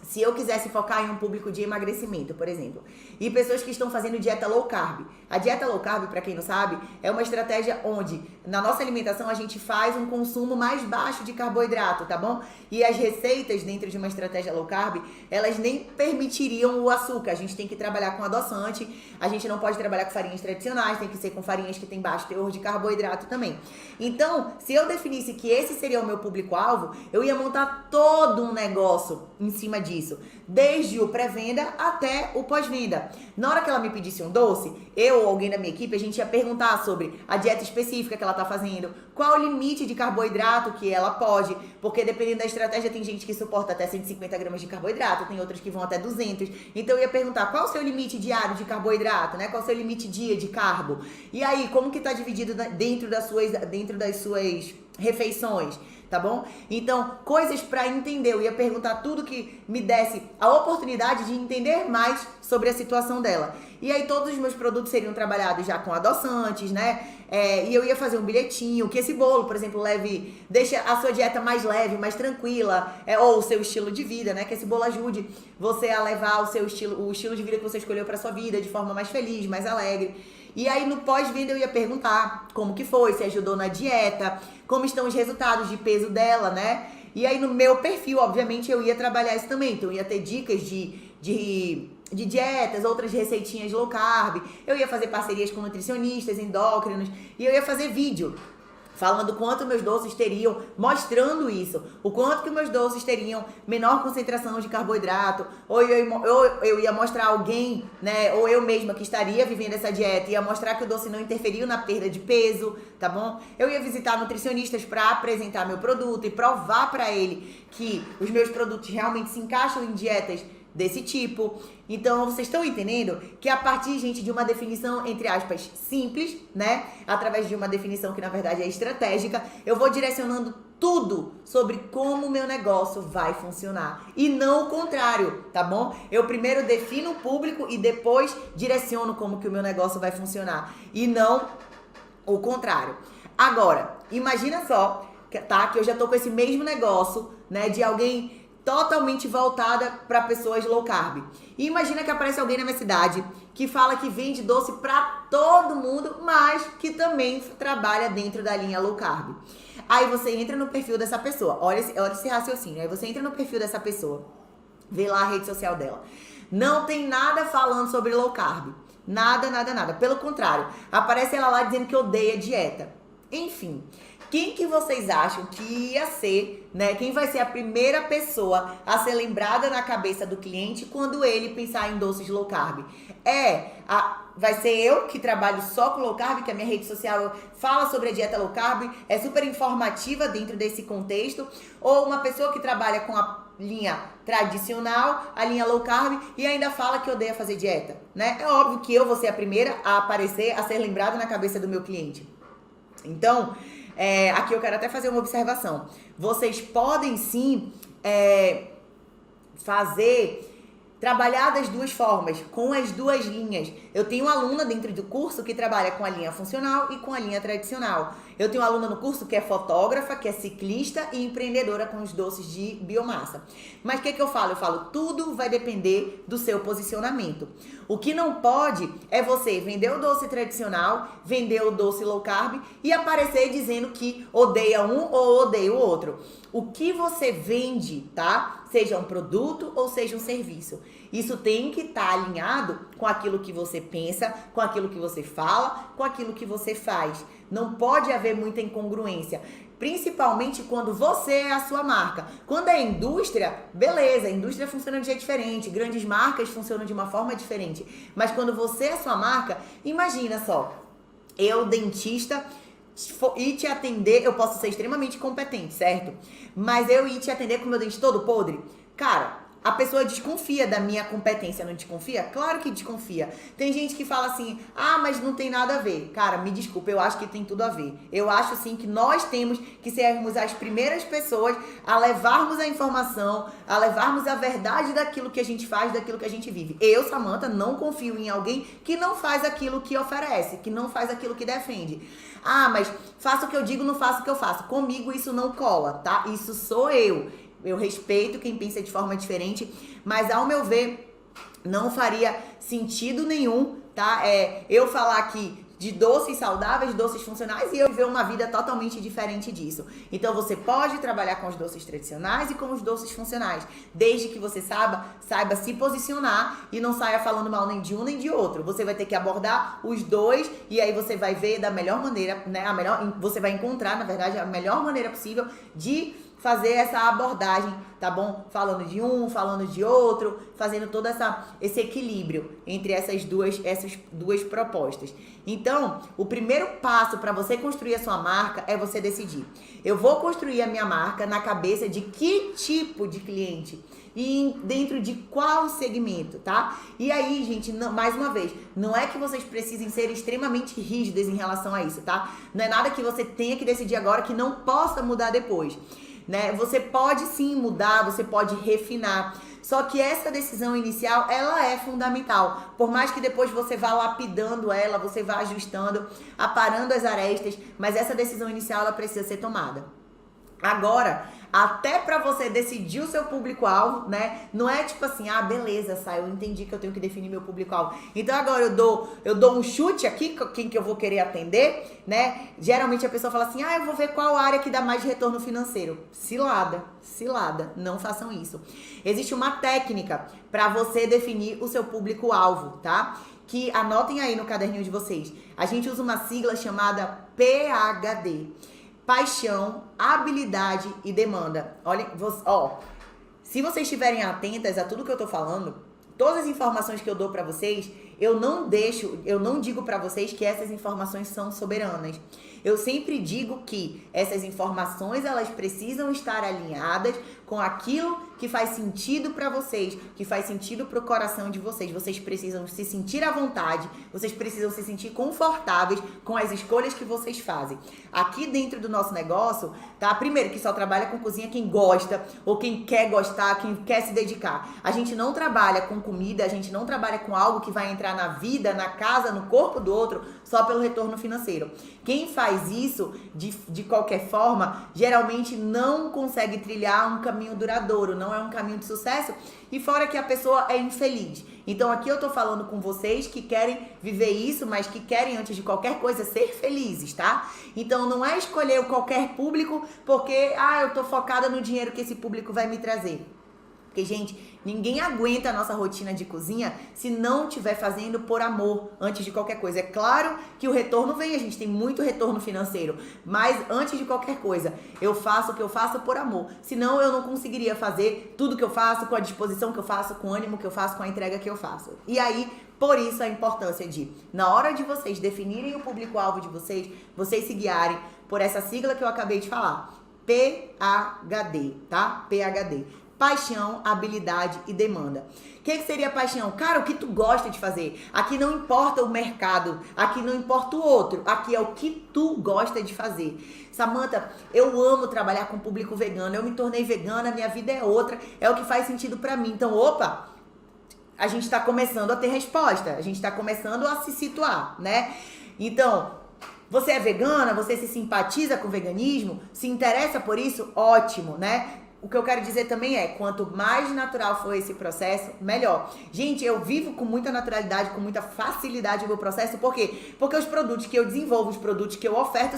Se eu quisesse focar em um público de emagrecimento, por exemplo, e pessoas que estão fazendo dieta low carb. A dieta low carb, para quem não sabe, é uma estratégia onde na nossa alimentação a gente faz um consumo mais baixo de carboidrato, tá bom? E as receitas dentro de uma estratégia low carb, elas nem permitiriam o açúcar. A gente tem que trabalhar com adoçante, a gente não pode trabalhar com farinhas tradicionais, tem que ser com farinhas que tem baixo teor de carboidrato também. Então, se eu definisse que esse seria o meu público-alvo, eu ia montar todo um negócio em cima disso, desde o pré-venda até o pós-venda. Na hora que ela me pedisse um doce, eu ou alguém da minha equipe, a gente ia perguntar sobre a dieta específica que ela tá fazendo, qual o limite de carboidrato que ela pode, porque dependendo da estratégia tem gente que suporta até 150 gramas de carboidrato, tem outras que vão até 200. Então eu ia perguntar qual o seu limite diário de carboidrato, né? Qual o seu limite dia de carbo? E aí, como que tá dividido dentro das suas refeições? Tá bom? Então, coisas para entender. Eu ia perguntar tudo que me desse a oportunidade de entender mais sobre a situação dela. E aí todos os meus produtos seriam trabalhados já com adoçantes, né? E eu ia fazer um bilhetinho, que esse bolo, por exemplo, deixa a sua dieta mais leve, mais tranquila, ou o seu estilo de vida, né? Que esse bolo ajude você a levar o estilo de vida que você escolheu para sua vida de forma mais feliz, mais alegre. E aí no pós-venda eu ia perguntar como que foi, se ajudou na dieta, como estão os resultados de peso dela, né? E aí no meu perfil, obviamente, eu ia trabalhar isso também. Então eu ia ter dicas de dietas, outras receitinhas low carb. Eu ia fazer parcerias com nutricionistas, endócrinos, e eu ia fazer vídeo falando quanto meus doces teriam, mostrando isso, o quanto que meus doces teriam menor concentração de carboidrato, ou eu ia mostrar alguém, né, ou eu mesma que estaria vivendo essa dieta, ia mostrar que o doce não interferiu na perda de peso, tá bom? Eu ia visitar nutricionistas para apresentar meu produto e provar para ele que os meus produtos realmente se encaixam em dietas desse tipo. Então, vocês estão entendendo que a partir, gente, de uma definição, entre aspas, simples, né? Através de uma definição que, na verdade, é estratégica, eu vou direcionando tudo sobre como o meu negócio vai funcionar. E não o contrário, tá bom? Eu primeiro defino o público e depois direciono como que o meu negócio vai funcionar. E não o contrário. Agora, imagina só, tá? Que eu já tô com esse mesmo negócio, né? De alguém totalmente voltada para pessoas low carb. E imagina que aparece alguém na minha cidade que fala que vende doce para todo mundo, mas que também trabalha dentro da linha low carb. Aí você entra no perfil dessa pessoa, olha esse raciocínio, aí você entra no perfil dessa pessoa, vê lá a rede social dela. Não tem nada falando sobre low carb. Nada, nada, nada. Pelo contrário, aparece ela lá dizendo que odeia dieta. Enfim, quem que vocês acham que ia ser, né? Quem vai ser a primeira pessoa a ser lembrada na cabeça do cliente quando ele pensar em doces low carb? Vai ser eu que trabalho só com low carb, que a minha rede social fala sobre a dieta low carb, é super informativa dentro desse contexto, ou uma pessoa que trabalha com a linha tradicional, a linha low carb, e ainda fala que odeia fazer dieta, né? É óbvio que eu vou ser a primeira a aparecer, a ser lembrada na cabeça do meu cliente. Então, aqui eu quero até fazer uma observação. Vocês podem sim trabalhar das duas formas, com as duas linhas. Eu tenho uma aluna dentro do curso que trabalha com a linha funcional e com a linha tradicional. Eu tenho uma aluna no curso que é fotógrafa, que é ciclista e empreendedora com os doces de biomassa. Mas o que eu falo? Eu falo, tudo vai depender do seu posicionamento. O que não pode é você vender o doce tradicional, vender o doce low carb e aparecer dizendo que odeia um ou odeia o outro. O que você vende, tá? Seja um produto ou seja um serviço. Isso tem que estar alinhado com aquilo que você pensa, com aquilo que você fala, com aquilo que você faz. Não pode haver muita incongruência. Principalmente quando você é a sua marca. Quando é indústria, beleza, a indústria funciona de jeito diferente, grandes marcas funcionam de uma forma diferente. Mas quando você é a sua marca, imagina só, eu, dentista, ir te atender, eu posso ser extremamente competente, certo? Mas eu ir te atender com o meu dente todo podre, cara, a pessoa desconfia da minha competência, não desconfia? Claro que desconfia. Tem gente que fala assim, ah, mas não tem nada a ver. Cara, me desculpa, eu acho que tem tudo a ver. Eu acho sim que nós temos que sermos as primeiras pessoas a levarmos a informação, a levarmos a verdade daquilo que a gente faz, daquilo que a gente vive. Eu, Samantha, não confio em alguém que não faz aquilo que oferece, que não faz aquilo que defende. Ah, mas faça o que eu digo, não faça o que eu faço. Comigo isso não cola, tá? Isso sou eu. Eu respeito quem pensa de forma diferente, mas ao meu ver, não faria sentido nenhum, tá? Eu falar aqui de doces saudáveis, doces funcionais e eu viver uma vida totalmente diferente disso. Então você pode trabalhar com os doces tradicionais e com os doces funcionais, desde que você saiba se posicionar e não saia falando mal nem de um nem de outro. Você vai ter que abordar os dois e aí você vai ver da melhor maneira, né? Você vai encontrar, na verdade, a melhor maneira possível de fazer essa abordagem, tá bom? Falando de um, falando de outro, fazendo todo esse equilíbrio entre essas duas propostas. Então, o primeiro passo para você construir a sua marca é você decidir. Eu vou construir a minha marca na cabeça de que tipo de cliente e dentro de qual segmento, tá? E aí, gente, mais uma vez, não é que vocês precisem ser extremamente rígidos em relação a isso, tá? Não é nada que você tenha que decidir agora que não possa mudar depois. Né? Você pode sim mudar, você pode refinar. Só que essa decisão inicial, ela é fundamental. Por mais que depois você vá lapidando ela, você vá ajustando, aparando as arestas, mas essa decisão inicial, ela precisa ser tomada. Agora, até para você decidir o seu público-alvo, né? Não é tipo assim, ah, beleza, eu entendi que eu tenho que definir meu público-alvo. Então agora eu dou um chute aqui, quem que eu vou querer atender, né? Geralmente a pessoa fala assim, ah, eu vou ver qual área que dá mais retorno financeiro. Cilada, não façam isso. Existe uma técnica para você definir o seu público-alvo, tá? Que anotem aí no caderninho de vocês. A gente usa uma sigla chamada PHD. Paixão, habilidade e demanda. Olha, se vocês estiverem atentas a tudo que eu tô falando, todas as informações que eu dou pra vocês, eu não digo pra vocês que essas informações são soberanas. Eu sempre digo que essas informações, elas precisam estar alinhadas com aquilo que faz sentido para vocês, que faz sentido pro coração de vocês. Vocês precisam se sentir à vontade, vocês precisam se sentir confortáveis com as escolhas que vocês fazem. Aqui dentro do nosso negócio, tá? Primeiro, que só trabalha com cozinha quem gosta, ou quem quer gostar, quem quer se dedicar. A gente não trabalha com comida, a gente não trabalha com algo que vai entrar na vida, na casa, no corpo do outro, só pelo retorno financeiro. Quem faz isso, de qualquer forma, geralmente não consegue trilhar um caminho duradouro, não é um caminho de sucesso, e fora que a pessoa é infeliz. Então aqui eu tô falando com vocês que querem viver isso, mas que querem, antes de qualquer coisa, ser felizes, tá? Então não é escolher qualquer público porque, eu tô focada no dinheiro que esse público vai me trazer. Porque, gente, ninguém aguenta a nossa rotina de cozinha se não estiver fazendo por amor, antes de qualquer coisa. É claro que o retorno vem, a gente tem muito retorno financeiro, mas antes de qualquer coisa, eu faço o que eu faço por amor. Senão eu não conseguiria fazer tudo que eu faço, com a disposição que eu faço, com o ânimo que eu faço, com a entrega que eu faço. E aí, por isso a importância de, na hora de vocês definirem o público-alvo de vocês, vocês se guiarem por essa sigla que eu acabei de falar. PHD, tá? PHD. Paixão, habilidade e demanda. O que seria paixão? Cara, o que tu gosta de fazer. Aqui não importa o mercado, aqui não importa o outro, aqui é o que tu gosta de fazer. Samantha, eu amo trabalhar com público vegano, eu me tornei vegana, minha vida é outra, é o que faz sentido pra mim. Então, a gente tá começando a ter resposta, a gente tá começando a se situar, né? Então, você é vegana, você se simpatiza com o veganismo, se interessa por isso, ótimo, né? o que eu quero dizer também é, quanto mais natural for esse processo, melhor. Gente, eu vivo com muita naturalidade, com muita facilidade o meu processo, por quê? Porque os produtos que eu desenvolvo, os produtos que eu oferto,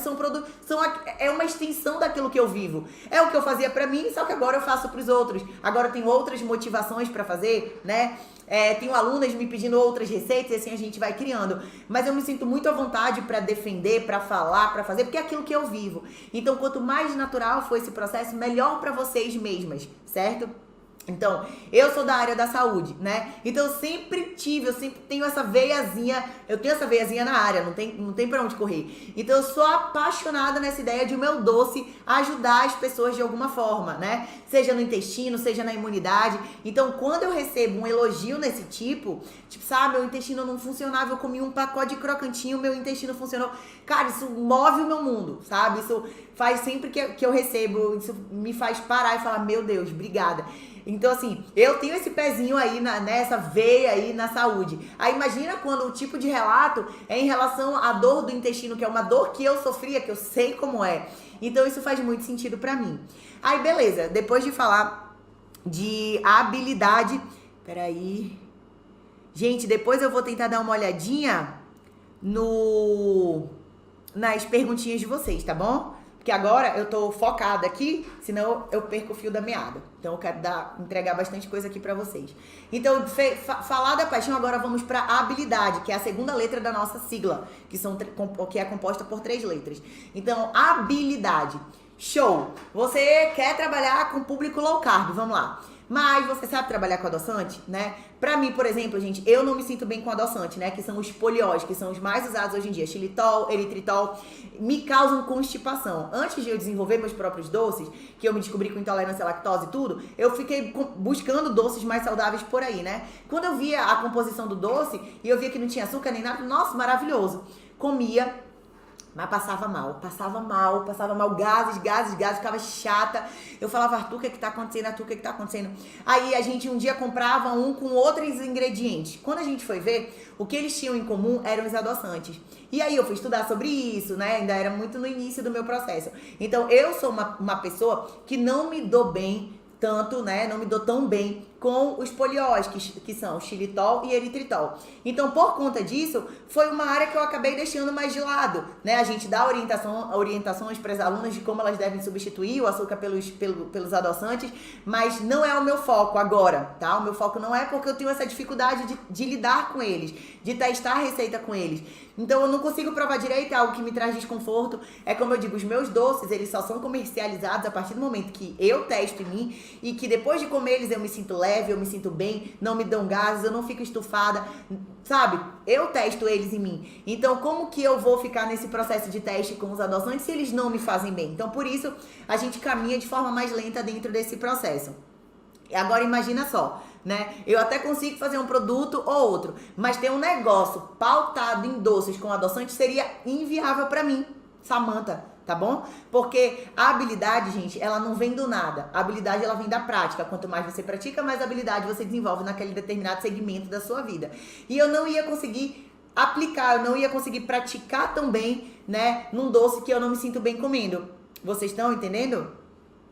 é uma extensão daquilo que eu vivo. É o que eu fazia pra mim, só que agora eu faço pros outros. Agora eu tenho outras motivações pra fazer, né? Tenho alunas me pedindo outras receitas e assim a gente vai criando. Mas eu me sinto muito à vontade pra defender, pra falar, pra fazer, porque é aquilo que eu vivo. Então, quanto mais natural for esse processo, melhor pra vocês mesmas, certo? Então, eu sou da área da saúde, né? Então, eu sempre tenho essa veiazinha, na área, não tem pra onde correr. Então, eu sou apaixonada nessa ideia de o meu doce ajudar as pessoas de alguma forma, né? Seja no intestino, seja na imunidade. Então, quando eu recebo um elogio nesse tipo, sabe, meu intestino não funcionava, eu comi um pacote de crocantinho, meu intestino funcionou. Cara, isso move o meu mundo, sabe? Isso faz sempre que eu recebo, isso me faz parar e falar, meu Deus, obrigada. Então, assim, eu tenho esse pezinho aí, nessa veia aí na saúde. Aí, imagina quando o tipo de relato é em relação à dor do intestino, que é uma dor que eu sofria, que eu sei como é. Então, isso faz muito sentido pra mim. Aí, beleza. Depois de falar de habilidade... Peraí. Gente, depois eu vou tentar dar uma olhadinha nas perguntinhas de vocês, tá bom? Porque agora eu tô focada aqui, senão eu perco o fio da meada. Então eu quero entregar bastante coisa aqui pra vocês. Então, falar da paixão, agora vamos pra habilidade, que é a segunda letra da nossa sigla, que é composta por 3 letras. Então, habilidade. Show! Você quer trabalhar com público low carb, vamos lá. Mas você sabe trabalhar com adoçante, né? Pra mim, por exemplo, gente, eu não me sinto bem com adoçante, né? Que são os poliós, que são os mais usados hoje em dia. Xilitol, eritritol, me causam constipação. Antes de eu desenvolver meus próprios doces, que eu me descobri com intolerância à lactose e tudo, eu fiquei buscando doces mais saudáveis por aí, né? Quando eu via a composição do doce e eu via que não tinha açúcar nem nada, nossa, maravilhoso. Comia, mas passava mal, gases, ficava chata. Eu falava, Arthur, o que tá acontecendo? Aí a gente um dia comprava um com outros ingredientes. Quando a gente foi ver, o que eles tinham em comum eram os adoçantes. E aí eu fui estudar sobre isso, né? Ainda era muito no início do meu processo. Então eu sou uma pessoa que não me dou bem tanto, né? Não me dou tão bem com os poliós, que são xilitol e eritritol. Então, por conta disso, foi uma área que eu acabei deixando mais de lado, né? A gente dá orientações para as alunas de como elas devem substituir o açúcar pelos adoçantes, mas não é o meu foco agora, tá? O meu foco não é porque eu tenho essa dificuldade de lidar com eles, de testar a receita com eles. Então, eu não consigo provar direito, é algo que me traz desconforto. É como eu digo, os meus doces, eles só são comercializados a partir do momento que eu testo em mim e que depois de comer eles eu me sinto leve, eu me sinto bem, não me dão gases, eu não fico estufada, sabe? Eu testo eles em mim. Então, como que eu vou ficar nesse processo de teste com os adoçantes se eles não me fazem bem? Então, por isso, a gente caminha de forma mais lenta dentro desse processo. Agora, imagina só, né? Eu até consigo fazer um produto ou outro, mas ter um negócio pautado em doces com adoçante seria inviável pra mim, Samantha. Tá bom? Porque a habilidade, gente, ela não vem do nada. A habilidade, ela vem da prática. Quanto mais você pratica, mais habilidade você desenvolve naquele determinado segmento da sua vida. E eu não ia conseguir aplicar, eu não ia conseguir praticar tão bem, né, num doce que eu não me sinto bem comendo. Vocês estão entendendo?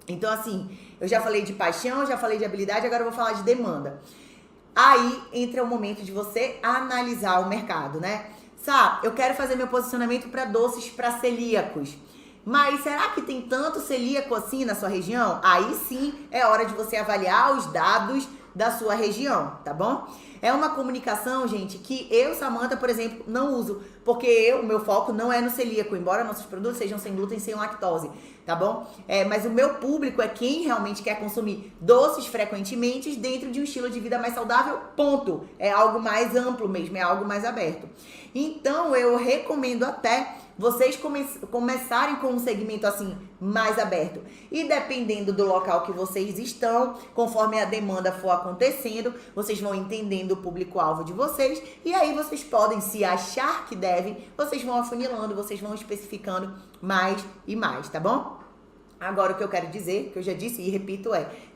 Então, assim, eu já falei de paixão, já falei de habilidade, agora eu vou falar de demanda. Aí entra o momento de você analisar o mercado, né? Sabe, eu quero fazer meu posicionamento para doces para celíacos. Mas será que tem tanto celíaco assim na sua região? Aí sim é hora de você avaliar os dados da sua região, tá bom? É uma comunicação, gente, que eu, Samantha, por exemplo, não uso, porque o meu foco não é no celíaco, embora nossos produtos sejam sem glúten e sem lactose, tá bom? Mas o meu público é quem realmente quer consumir doces frequentemente dentro de um estilo de vida mais saudável, ponto. É algo mais amplo mesmo, é algo mais aberto. Então, eu recomendo até vocês começarem com um segmento assim mais aberto. E dependendo do local que vocês estão, conforme a demanda for acontecendo, vocês vão entendendo o público-alvo de vocês e aí vocês podem, se achar que devem, vocês vão afunilando, vocês vão especificando mais e mais, tá bom? Agora o que eu quero dizer, que eu já disse e repito,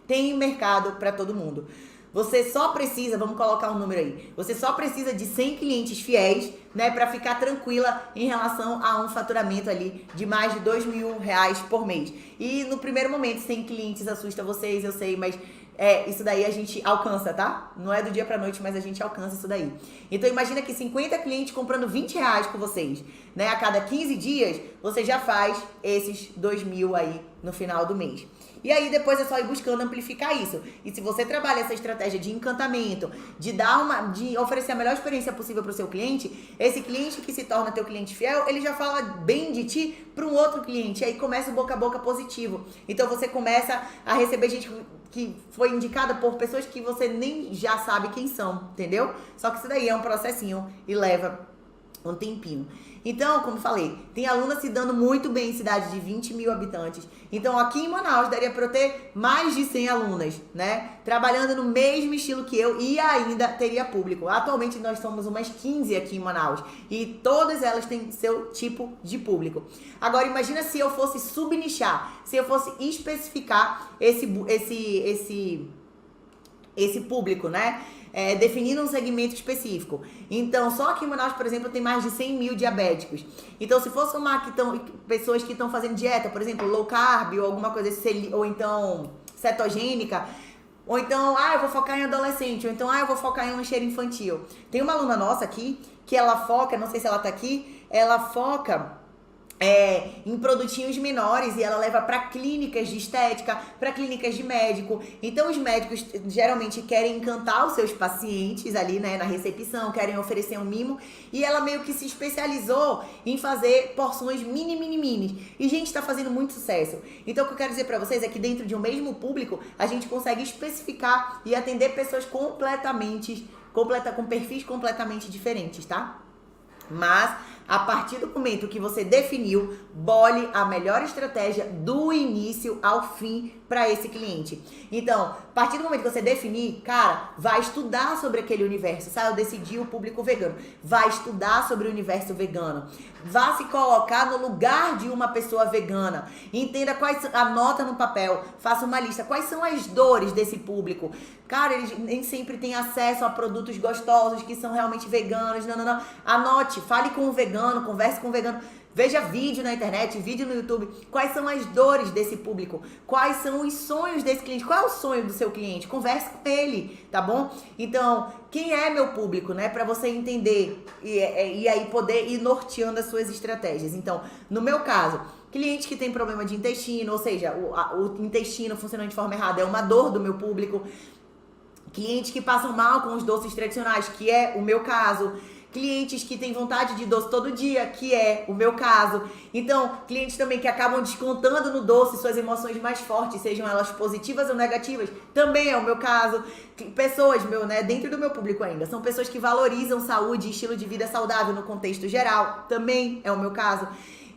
tem mercado para todo mundo. você só precisa, vamos colocar um número aí, você só precisa de 100 clientes fiéis, né, para ficar tranquila em relação a um faturamento ali de mais de R$ 2.000 por mês. E no primeiro momento, 100 clientes assusta vocês, eu sei, mas isso daí a gente alcança, tá? Não é do dia pra noite, mas a gente alcança isso daí. Então imagina que 50 clientes comprando R$ 20 com vocês, né? A cada 15 dias, você já faz esses 2.000 aí no final do mês. E aí depois é só ir buscando amplificar isso. E se você trabalha essa estratégia de encantamento, de oferecer a melhor experiência possível para o seu cliente, esse cliente que se torna teu cliente fiel, ele já fala bem de ti para um outro cliente. E aí começa o boca a boca positivo. Então você começa a receber gente que foi indicada por pessoas que você nem já sabe quem são, entendeu? Só que isso daí é um processinho e leva um tempinho. Então, como falei, tem aluna se dando muito bem em cidade de 20 mil habitantes. Então, aqui em Manaus, daria para eu ter mais de 100 alunas, né? Trabalhando no mesmo estilo que eu e ainda teria público. Atualmente, nós somos umas 15 aqui em Manaus. E todas elas têm seu tipo de público. Agora, imagina se eu fosse subnichar, se eu fosse especificar esse público, né? Definindo um segmento específico. Então, só aqui em Manaus, por exemplo, tem mais de 100 mil diabéticos. Então, se for somar pessoas que estão fazendo dieta, por exemplo, low carb ou alguma coisa assim, ou então cetogênica, ou então, eu vou focar em adolescente, ou então, eu vou focar em lancheira infantil. Tem uma aluna nossa aqui, que ela foca, não sei se ela tá aqui, ela foca em produtinhos menores e ela leva para clínicas de estética, para clínicas de médico. Então os médicos geralmente querem encantar os seus pacientes ali, né, na recepção, querem oferecer um mimo, e ela meio que se especializou em fazer porções mini. E gente, tá fazendo muito sucesso. Então o que eu quero dizer para vocês é que dentro de um mesmo público, a gente consegue especificar e atender pessoas com perfis completamente diferentes, tá? Mas, a partir do momento que você definiu, bole a melhor estratégia do início ao fim para esse cliente. Então, a partir do momento que você definir, cara, vai estudar sobre aquele universo, sabe? Eu decidi o público vegano. Vai estudar sobre o universo vegano. Vá se colocar no lugar de uma pessoa vegana. Entenda anota no papel, faça uma lista. Quais são as dores desse público? Cara, eles nem sempre têm acesso a produtos gostosos que são realmente veganos. Não. Anote, fale com o vegano, converse com o vegano. Veja vídeo na internet, vídeo no YouTube. Quais são as dores desse público? Quais são os sonhos desse cliente? Qual é o sonho do seu cliente? Converse com ele, tá bom? Então, quem é meu público, né? Para você entender e aí poder ir norteando as suas estratégias. Então, no meu caso, cliente que tem problema de intestino, ou seja, o intestino funcionando de forma errada é uma dor do meu público. Clientes que passam mal com os doces tradicionais, que é o meu caso. Clientes que têm vontade de doce todo dia, que é o meu caso. Então, clientes também que acabam descontando no doce suas emoções mais fortes, sejam elas positivas ou negativas, também é o meu caso. Pessoas, dentro do meu público ainda, são pessoas que valorizam saúde e estilo de vida saudável no contexto geral, também é o meu caso.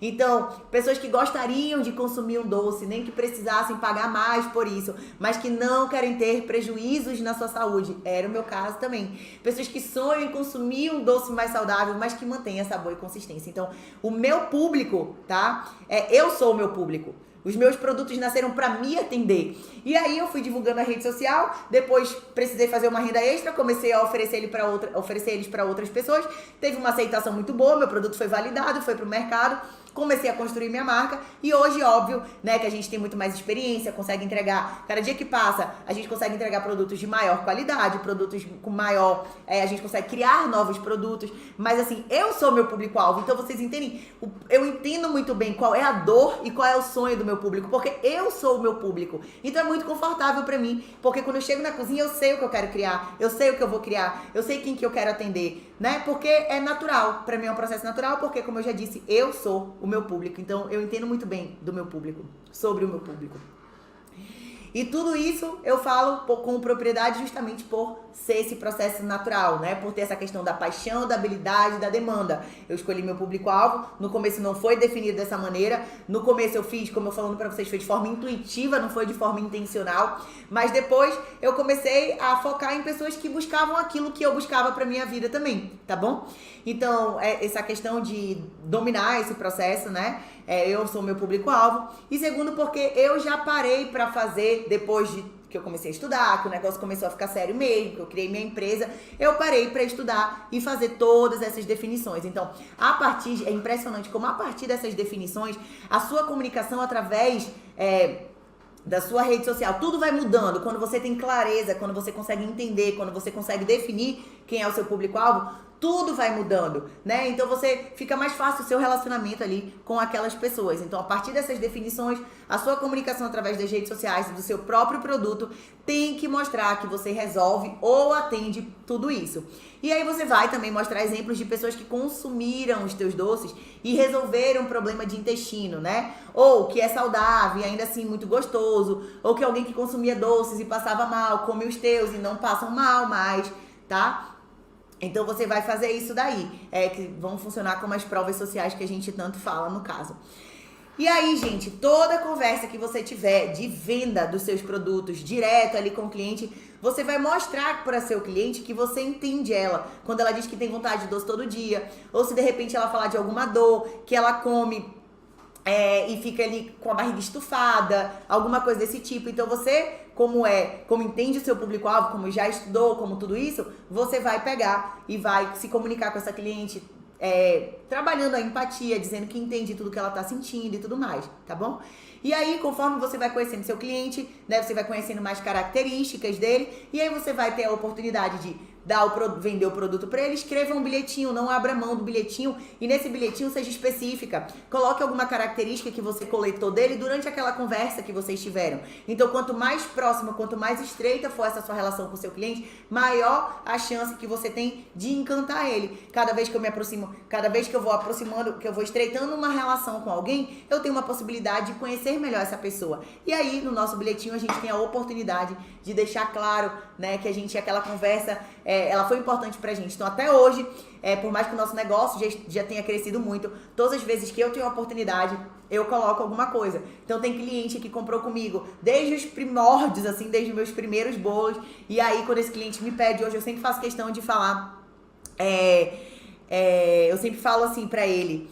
Então, pessoas que gostariam de consumir um doce, nem que precisassem pagar mais por isso, mas que não querem ter prejuízos na sua saúde. Era o meu caso também. Pessoas que sonham em consumir um doce mais saudável, mas que mantenha sabor e consistência. Então, o meu público, tá? Eu sou o meu público. Os meus produtos nasceram para me atender. E aí eu fui divulgando na rede social, depois precisei fazer uma renda extra, comecei a oferecer eles para outras pessoas. Teve uma aceitação muito boa, meu produto foi validado, foi pro mercado. Comecei a construir minha marca e hoje, óbvio, né, que a gente tem muito mais experiência, consegue entregar, cada dia que passa, a gente consegue entregar produtos de maior qualidade, produtos com maior, a gente consegue criar novos produtos, mas assim, eu sou meu público-alvo, então vocês entendem, eu entendo muito bem qual é a dor e qual é o sonho do meu público, porque eu sou o meu público, então é muito confortável pra mim, porque quando eu chego na cozinha eu sei o que eu quero criar, eu sei o que eu vou criar, eu sei quem que eu quero atender, né, porque é natural, pra mim é um processo natural, porque como eu já disse, eu sou o meu público. Então, eu entendo muito bem do meu público, sobre o meu público. E tudo isso eu falo com propriedade justamente por ser esse processo natural, né? Por ter essa questão da paixão, da habilidade, da demanda. Eu escolhi meu público-alvo, no começo não foi definido dessa maneira, no começo eu fiz, como eu falando pra vocês, foi de forma intuitiva, não foi de forma intencional, mas depois eu comecei a focar em pessoas que buscavam aquilo que eu buscava pra minha vida também, tá bom? Então, essa questão de dominar esse processo, né? Eu sou meu público-alvo. E segundo, porque eu já parei pra fazer, depois de que eu comecei a estudar, que o negócio começou a ficar sério mesmo, que eu criei minha empresa, eu parei para estudar e fazer todas essas definições. Então, é impressionante como a partir dessas definições, a sua comunicação através da sua rede social, tudo vai mudando. Quando você tem clareza, quando você consegue entender, quando você consegue definir quem é o seu público-alvo, tudo vai mudando, né? Então você fica mais fácil o seu relacionamento ali com aquelas pessoas. Então, a partir dessas definições, a sua comunicação através das redes sociais, do seu próprio produto, tem que mostrar que você resolve ou atende tudo isso. E aí você vai também mostrar exemplos de pessoas que consumiram os teus doces e resolveram um problema de intestino, né? Ou que é saudável e ainda assim muito gostoso, ou que alguém que consumia doces e passava mal, come os teus e não passam mal mais, tá? Então você vai fazer isso daí, que vão funcionar como as provas sociais que a gente tanto fala no caso. E aí, gente, toda conversa que você tiver de venda dos seus produtos direto ali com o cliente, você vai mostrar para seu cliente que você entende ela. Quando ela diz que tem vontade de doce todo dia, ou se de repente ela falar de alguma dor, que ela come e fica ali com a barriga estufada, alguma coisa desse tipo. Então você, como entende o seu público-alvo, como já estudou, como tudo isso, você vai pegar e vai se comunicar com essa cliente, trabalhando a empatia, dizendo que entende tudo que ela tá sentindo e tudo mais, tá bom? E aí, conforme você vai conhecendo seu cliente, né, você vai conhecendo mais características dele, e aí você vai ter a oportunidade de vender o produto para ele. Escreva um bilhetinho, não abra mão do bilhetinho, e nesse bilhetinho seja específica. Coloque alguma característica que você coletou dele durante aquela conversa que vocês tiveram. Então, quanto mais próxima, quanto mais estreita for essa sua relação com o seu cliente, maior a chance que você tem de encantar ele. Cada vez que eu me aproximo, cada vez que eu vou aproximando, que eu vou estreitando uma relação com alguém, eu tenho uma possibilidade de conhecer melhor essa pessoa. E aí, no nosso bilhetinho, a gente tem a oportunidade de deixar claro, né, que aquela conversa, ela foi importante pra gente. Então, até hoje, por mais que o nosso negócio já tenha crescido muito, todas as vezes que eu tenho a oportunidade, eu coloco alguma coisa. Então, tem cliente que comprou comigo desde os primórdios, assim, desde os meus primeiros bolos. E aí, quando esse cliente me pede hoje, eu sempre faço questão de falar, eu sempre falo assim pra ele: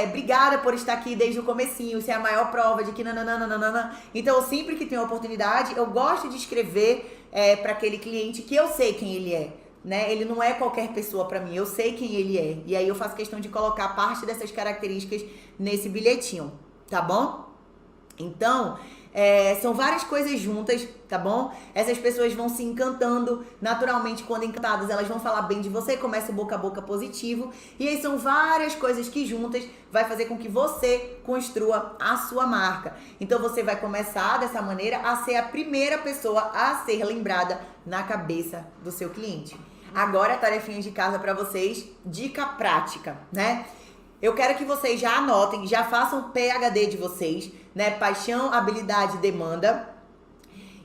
obrigada por estar aqui desde o comecinho, isso é a maior prova de que nananana. Então, sempre que tenho a oportunidade, eu gosto de escrever para aquele cliente que eu sei quem ele é, né? Ele não é qualquer pessoa para mim, eu sei quem ele é. E aí eu faço questão de colocar parte dessas características nesse bilhetinho, tá bom? Então, são várias coisas juntas, tá bom? Essas pessoas vão se encantando naturalmente. Quando encantadas, elas vão falar bem de você, começa o boca a boca positivo. E aí são várias coisas que juntas vai fazer com que você construa a sua marca. Então você vai começar dessa maneira a ser a primeira pessoa a ser lembrada na cabeça do seu cliente. Agora, tarefinha de casa para vocês, dica prática, né? Eu quero que vocês já anotem, já façam o PhD de vocês, né? Paixão, habilidade, demanda.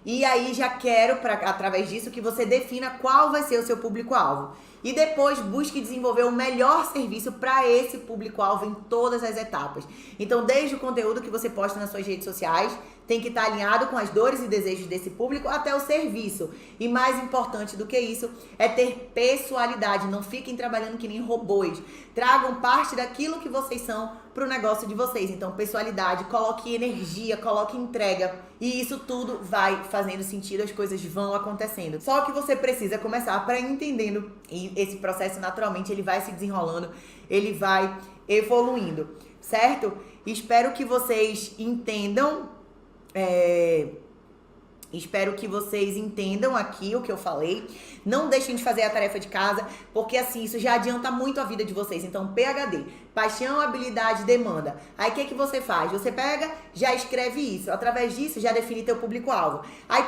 E aí já quero, através disso, que você defina qual vai ser o seu público-alvo. E depois busque desenvolver o melhor serviço para esse público-alvo em todas as etapas. Então, desde o conteúdo que você posta nas suas redes sociais, tem que estar alinhado com as dores e desejos desse público, até o serviço. E mais importante do que isso é ter pessoalidade. Não fiquem trabalhando que nem robôs. Tragam parte daquilo que vocês são para o negócio de vocês. Então, pessoalidade, coloque energia, coloque entrega. E isso tudo vai fazendo sentido, as coisas vão acontecendo. Só que você precisa começar para ir entendendo. E esse processo, naturalmente, ele vai se desenrolando, ele vai evoluindo, certo? Espero que vocês entendam. Espero que vocês entendam aqui o que eu falei. Não deixem de fazer a tarefa de casa, porque assim, isso já adianta muito a vida de vocês. Então, PhD, paixão, habilidade, demanda. Aí, o que você faz? Você pega, já escreve isso. Através disso, já define teu público-alvo. Aí,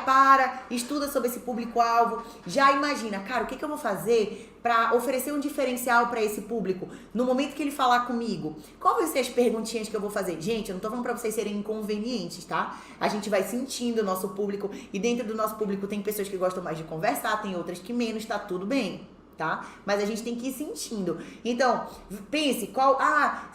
estuda sobre esse público-alvo. Já imagina, cara, o que eu vou fazer para oferecer um diferencial para esse público no momento que ele falar comigo? Qual vai ser as perguntinhas que eu vou fazer? Gente, eu não tô falando para vocês serem inconvenientes, tá? A gente vai sentindo o nosso público, e dentro do nosso público tem pessoas que gostam mais de conversar, tem outras que menos, tá tudo bem. tá? Mas a gente tem que ir sentindo. Então, pense,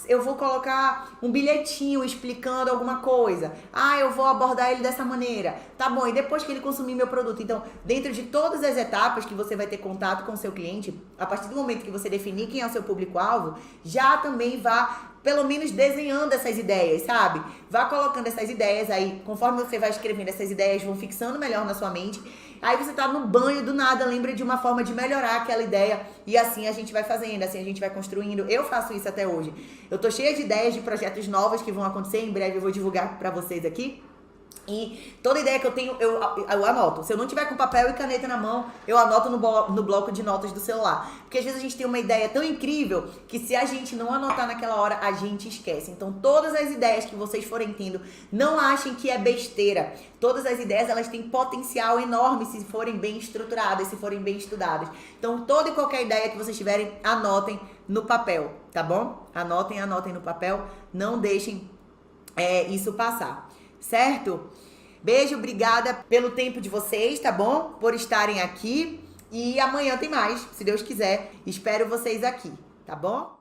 eu vou colocar um bilhetinho explicando alguma coisa. Eu vou abordar ele dessa maneira. Tá bom, e depois que ele consumir meu produto? Então, dentro de todas as etapas que você vai ter contato com o seu cliente, a partir do momento que você definir quem é o seu público-alvo, já também vá pelo menos desenhando essas ideias, sabe? Vá colocando essas ideias aí, conforme você vai escrevendo, essas ideias vão fixando melhor na sua mente. Aí você tá no banho, do nada, lembra de uma forma de melhorar aquela ideia. E assim a gente vai fazendo, assim a gente vai construindo. Eu faço isso até hoje. Eu tô cheia de ideias de projetos novos que vão acontecer. Em breve eu vou divulgar pra vocês aqui. E toda ideia que eu tenho, eu anoto. Se eu não tiver com papel e caneta na mão, eu anoto no bloco de notas do celular. Porque às vezes a gente tem uma ideia tão incrível que se a gente não anotar naquela hora, a gente esquece. Então todas as ideias que vocês forem tendo, não achem que é besteira. Todas as ideias, elas têm potencial enorme se forem bem estruturadas, se forem bem estudadas. Então toda e qualquer ideia que vocês tiverem, anotem no papel, tá bom? Anotem no papel. Não deixem isso passar. Certo? Beijo, obrigada pelo tempo de vocês, tá bom? Por estarem aqui. E amanhã tem mais, se Deus quiser. Espero vocês aqui, tá bom?